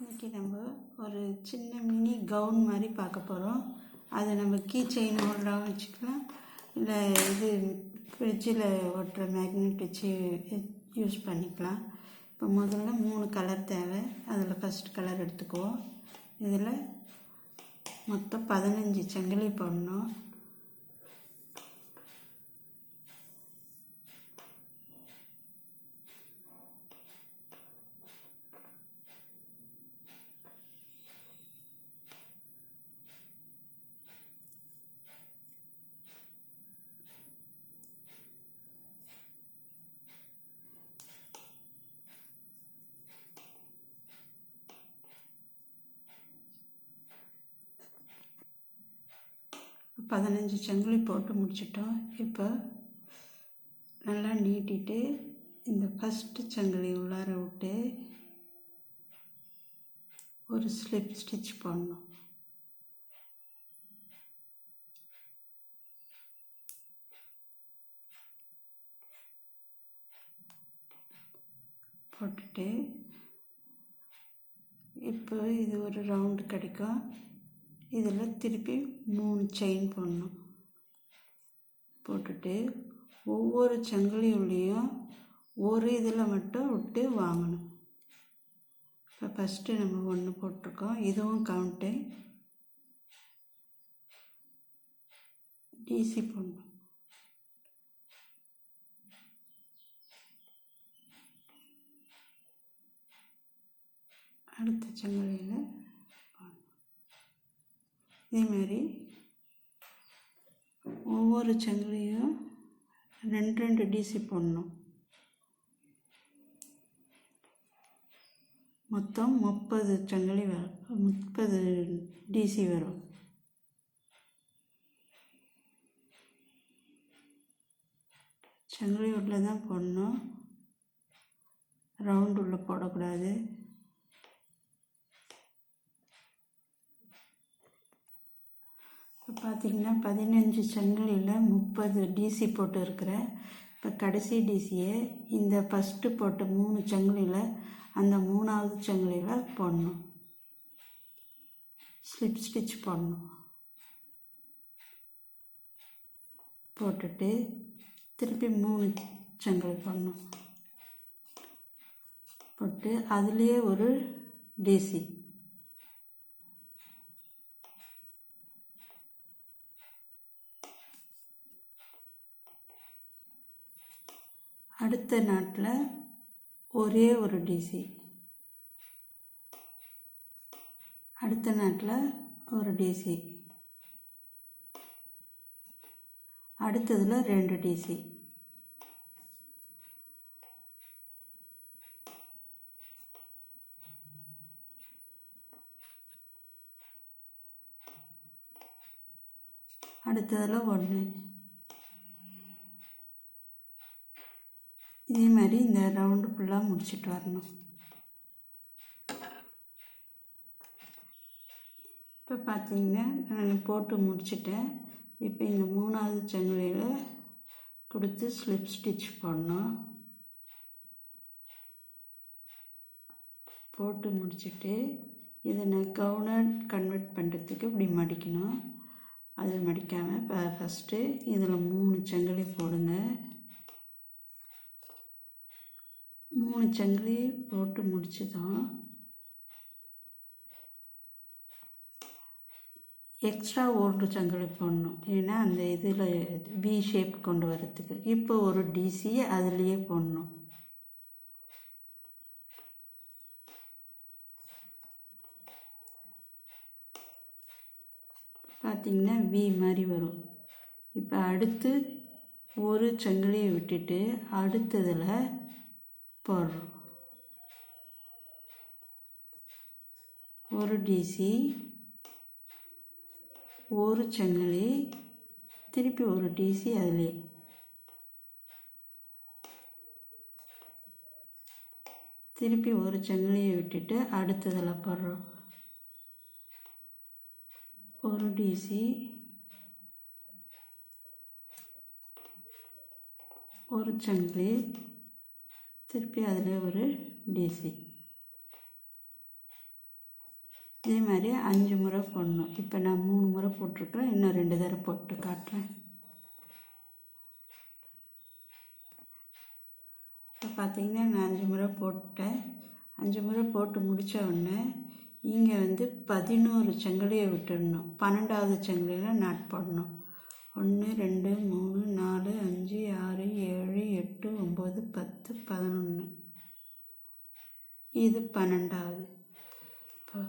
இன்றைக்கி நம்ம ஒரு சின்ன மினி கவுன் மாதிரி பார்க்க போகிறோம். அதை நம்ம கீ செயின் ஹோல்டராகவும் வச்சுக்கலாம், இல்லை இது ஃப்ரிட்ஜில் ஒட்டுற மேக்னெட் வச்சு யூஸ் பண்ணிக்கலாம். இப்போ முதல்ல 3 கலர் தேவை. அதில் ஃபஸ்ட் கலர் எடுத்துக்குவோம். இதில் மொத்தம் 15 சங்கிலி போடணும். இப்போ 15 சங்கிலி போட்டு முடிச்சிட்டோம். இப்போ நல்லா நீட்டிட்டு இந்த ஃபஸ்ட்டு சங்கிலி உள்ளார விட்டு ஒரு ஸ்லிப் ஸ்டிச் போடணும். போட்டுட்டு இப்போ இது ஒரு ரவுண்டு கிடைக்கும். இதில் திருப்பி 3 செயின் போடணும். போட்டுட்டு ஒவ்வொரு சங்கிலியுள்ளேயும் ஒரு இதில் மட்டும் விட்டு வாங்கணும். இப்போ ஃபஸ்ட்டு நம்ம 1 போட்டிருக்கோம். இதுவும் கவுண்ட்டு. டிசி போடணும். அடுத்த சங்கிலியில் இதேமாரி ஒவ்வொரு சங்கிலியும் 2 டிசி போடணும். மொத்தம் 30 சங்கிலி வரும், 30 டிசி வரும். சங்கிலி உள்ள தான் போடணும், ரவுண்டு உள்ள போடக்கூடாது. இப்போ பார்த்திங்கன்னா 15 சங்கிலியில் 30 டிசி போட்டு இருக்கிறேன். இப்போ கடைசி டிசியை இந்த ஃபஸ்ட்டு போட்ட 3 சங்கிலியில் அந்த 3ஆவது சங்கிலியில் போடணும். ஸ்லிப் ஸ்டிச் போடணும். போட்டுட்டு திருப்பி 3 சங்கிலி போடணும். போட்டு அதுலேயே ஒரு டிசி. அடுத்த நாட்டில் ஒரே ஒரு டிசி. அடுத்த நாட்டில் ஒரு டிசி. அடுத்ததில் 2 டிசி. அடுத்ததில் 1. இதே மாதிரி இந்த ரவுண்டு ஃபுல்லாக முடிச்சுட்டு வரணும். இப்போ பார்த்திங்கன்னா நான் போட்டு முடிச்சிட்டேன். இப்போ இந்த 3ஆவது சங்கிலியில் கொடுத்து ஸ்லிப் ஸ்டிச் போடணும். போட்டு முடிச்சுட்டு இதை நான் கவுனை கன்வெர்ட் பண்ணுறதுக்கு இப்படி மடிக்கணும். அது மடிக்காமல் இப்போ ஃபஸ்ட்டு இதில் 3 சங்கிலி போடுங்க. 3 சங்கிலி போட்டு முடிச்சதும் எக்ஸ்ட்ரா 1 சங்கிலி போடணும். ஏன்னா அந்த இதில் வி ஷேப் கொண்டு வரத்துக்கு. இப்போ ஒரு டிசி அதுலேயே போடணும். பார்த்திங்கன்னா வி மாதிரி வரும். இப்போ அடுத்து ஒரு சங்கிலியை விட்டுட்டு அடுத்ததில் போடுறோம். ஒரு டிசி, ஒரு சங்கிலி, திருப்பி ஒரு டிசி அதிலே. திருப்பி ஒரு சங்கிலியை விட்டுட்டு அடுத்ததில் போடுறோம். ஒரு டிசி, ஒரு சங்கிலி, திருப்பி அதில் ஒரு டிசி. இதே மாதிரி 5 முறை போடணும். இப்போ நான் 3 முறை போட்டிருக்கிறேன், இன்னும் 2 தடவை போட்டு காட்டுறேன். இப்போ பார்த்திங்கன்னா நான் 5 முறை போட்டேன். 5 முறை போட்டு முடித்த உடனே இங்கே 11 சங்கிலியை விட்டுடணும். 12வது சங்கிலியில் நாட் போடணும். 1 2 3 4 5 6 7 8 9 10 11. இது 12வது. இப்போ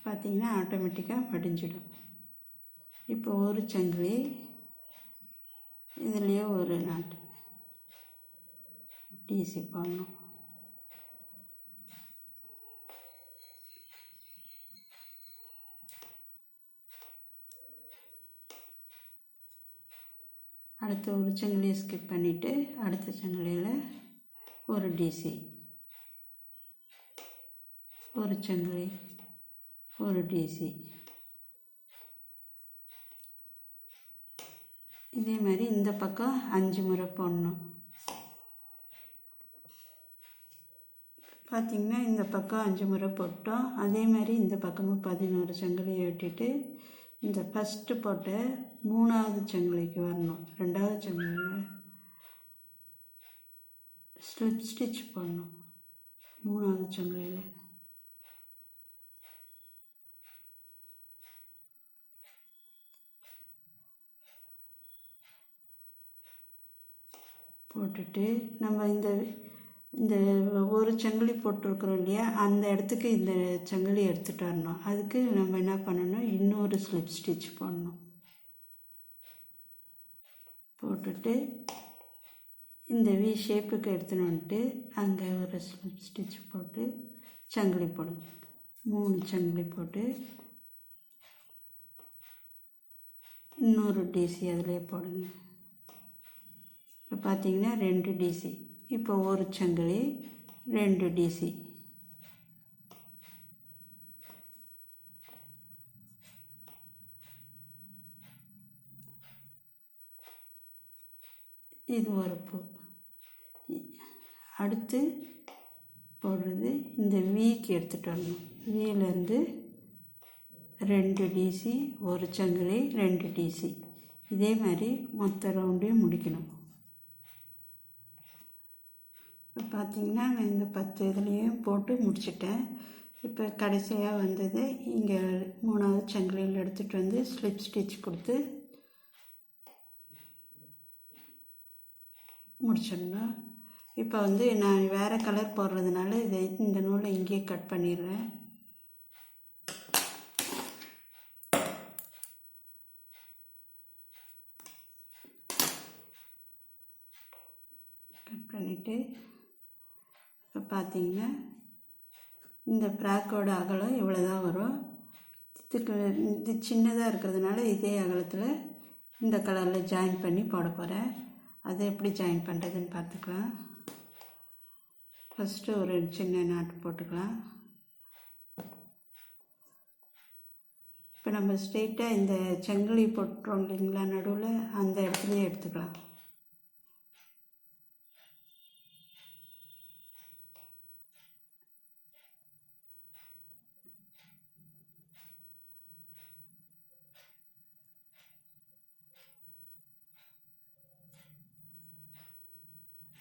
பார்த்திங்கன்னா ஆட்டோமேட்டிக்காக மடிஞ்சிடும். இப்போ ஒரு சங்கிலி, இதுலேயே ஒரு நாட்டு டிசி போடணும். அடுத்த ஒரு சங்கிலியை ஸ்கிப் பண்ணிவிட்டு அடுத்த சங்கிலியில் ஒரு டிசி, ஒரு சங்கிலி, ஒரு டிசி. இதே மாதிரி இந்த பக்கம் 5 முறை போடணும். பார்த்திங்கன்னா இந்த பக்கம் 5 முறை போட்டோம். அதே மாதிரி இந்த பக்கமும் 11 சங்கிலியை விட்டுட்டு இந்த ஃபஸ்ட்டு போட்ட 3வது சங்கிலிக்கு வரணும். 2வது சங்கிலியில் ஸ்லிப் ஸ்டிச் போடணும். 3வது சங்கிலியில் போட்டுட்டு நம்ம இந்த இந்த ஒரு சங்கிலி போட்டிருக்கிறோம் இல்லையா, அந்த இடத்துக்கு இந்த சங்கிலி எடுத்துகிட்டு வரணும். அதுக்கு நம்ம என்ன பண்ணணும், இன்னொரு ஸ்லிப் ஸ்டிச் போடணும். போட்டுட்டு இந்த வி ஷேப்புக்கு எடுத்துன்னு வந்துட்டு அங்கே ஒரு ஸ்லிப் ஸ்டிச் போட்டு சங்கிலி போடுங்க. 3 சங்கிலி போட்டு இன்னொரு டிசி அதிலே போடுங்க. இப்போ பார்த்திங்கன்னா 2 டிசி. இப்போ ஒரு சங்கிலி, 2 டிசி. இது ஒரு பூ. அடுத்து போடுறது இந்த வீக்கு எடுத்துகிட்டு வரணும். வீலேருந்து 2 டிசி, ஒரு சங்கிலி, 2 டிசி. இதே மாதிரி மொத்த ரவுண்டையும் முடிக்கணும். இப்போ பார்த்திங்கன்னா நான் இந்த 10 இதுலேயும் போட்டு முடிச்சிட்டேன். இப்போ கடைசியாக வந்தது இங்கே 3வது சங்கிலியில் எடுத்துகிட்டு வந்து ஸ்லிப் ஸ்டிச் கொடுத்து முடிச்சிடணும். இப்போ நான் வேறு கலர் போடுறதுனால இந்த நூலை இங்கேயே கட் பண்ணிடுறேன். கட் பண்ணிவிட்டு இப்போ பார்த்திங்கன்னா இந்த ஃப்ராக்கோட அகலம் இவ்வளோ தான் வரும். இது சின்னதாக இருக்கிறதுனால இதே அகலத்தில் இந்த கலரில் ஜாயின் பண்ணி போட போகிறேன். அதை எப்படி ஜாயின் பண்ணுறதுன்னு பார்த்துக்கலாம். ஃபஸ்ட்டு ஒரு சின்ன நாட்டு போட்டுக்கலாம். இப்போ நம்ம ஸ்ட்ரெயிட்டாக இந்த சங்கிலி போட்டுறோம் இல்லைங்களா, நடுவில் அந்த இடத்துலையே எடுத்துக்கலாம்.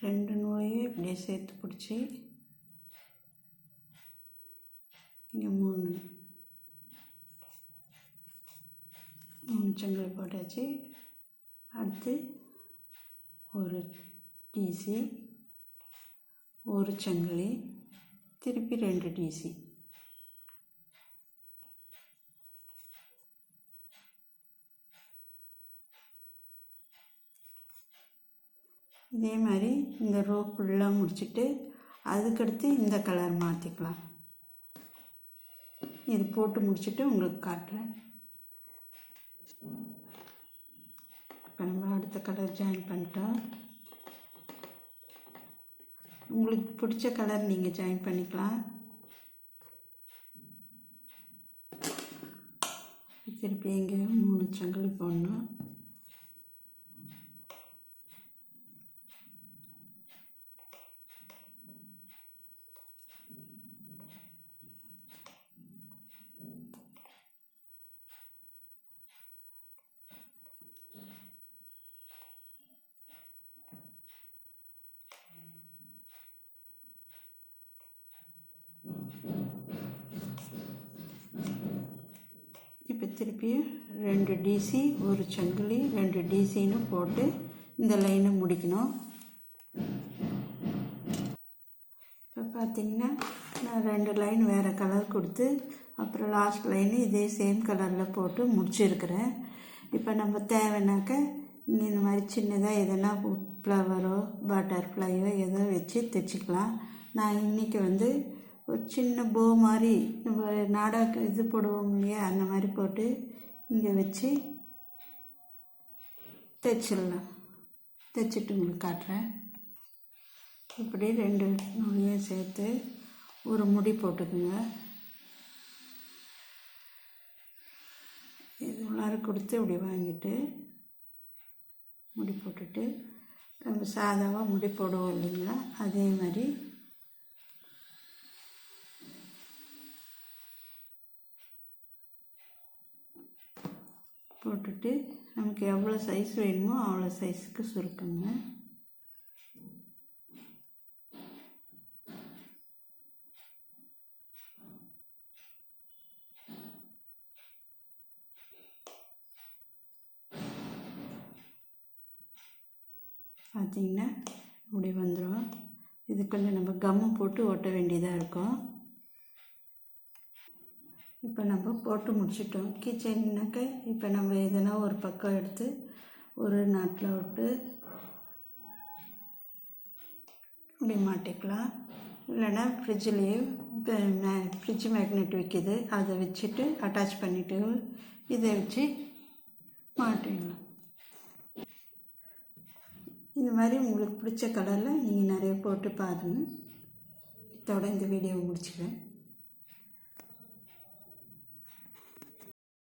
ரெண்டு நூலையும் இப்படியே சேர்த்து பிடிச்சி இங்கே மூணு சங்கிலி போட்டாச்சு. அடுத்து ஒரு டிசி, ஒரு சங்கிலி, திருப்பி 2 டிசி. இதே மாதிரி இந்த ரோ ஃபுல்லாக முடிச்சுட்டு அதுக்கடுத்து இந்த கலர் மாற்றிக்கலாம். இது போட்டு முடிச்சுட்டு உங்களுக்கு காட்டுறேன். இப்போ நம்ம அடுத்த கலர் ஜாயின் பண்ணிட்டோம். உங்களுக்கு பிடிச்ச கலர் நீங்கள் ஜாயின் பண்ணிக்கலாம். திருப்பி இங்கே 3 சங்கிலி போடணும். இப்போ திருப்பி 2 டிசி ஒரு சங்கிலி 2 டிசின்னு போட்டு இந்த லைனை முடிக்கணும். இப்போ பார்த்திங்கன்னா நான் 2 லைன் வேறு கலர் கொடுத்து அப்புறம் லாஸ்ட் லைனு இதே சேம் கலரில் போட்டு முடிச்சிருக்கிறேன். இப்போ நம்ம தேவைனாக்க இங்கே இந்த மாதிரி சின்னதாக எதனா ஃப்ளவரோ பட்டர்ஃப்ளையோ ஏதோ வச்சு தைச்சிக்கலாம். நான் இன்றைக்கி ஒரு சின்ன போ மாதிரி நம்ம நாடாக்கு இது போடுவோம் இல்லையா, அந்த மாதிரி போட்டு இங்கே வச்சு தைச்சிடலாம். தைச்சிட்டு உங்களுக்கு காட்டுறேன். இப்படி 2 நூலையும் சேர்த்து ஒரு முடி போட்டுக்குங்க. இது உள்ளார கொடுத்து இப்படி வாங்கிட்டு முடி போட்டுட்டு நம்ம சாதாவாக முடி போடுவோம் இல்லைங்களா, அதே மாதிரி போட்டுட்டு நமக்கு எவ்வளோ சைஸ் வேணுமோ அவ்வளோ சைஸுக்கு சுருக்குங்க. பார்த்திங்கன்னா இப்படி வந்துடும். இது கொஞ்சம் நம்ம கம்மு போட்டு ஒட்ட வேண்டியதாக இருக்கும். இப்போ நம்ம போட்டு முடிச்சிட்டோம். கீச்செயின்னாக்க இப்போ நம்ம எதனா ஒரு பக்கம் எடுத்து ஒரு நாட்டில் விட்டு இப்படி மாட்டிக்கலாம். இல்லைன்னா ஃப்ரிட்ஜ்லேயே ஃப்ரிட்ஜ் மேக்னெட் விற்கிது, அதை வச்சுட்டு அட்டாச் பண்ணிவிட்டு இதை வச்சு மாட்டிடலாம். இந்த மாதிரி உங்களுக்கு பிடிச்ச கலரில் நீங்கள் நிறைய போட்டு பாருங்கள். இதோட இந்த வீடியோவை முடிச்சுக்கிறேன்.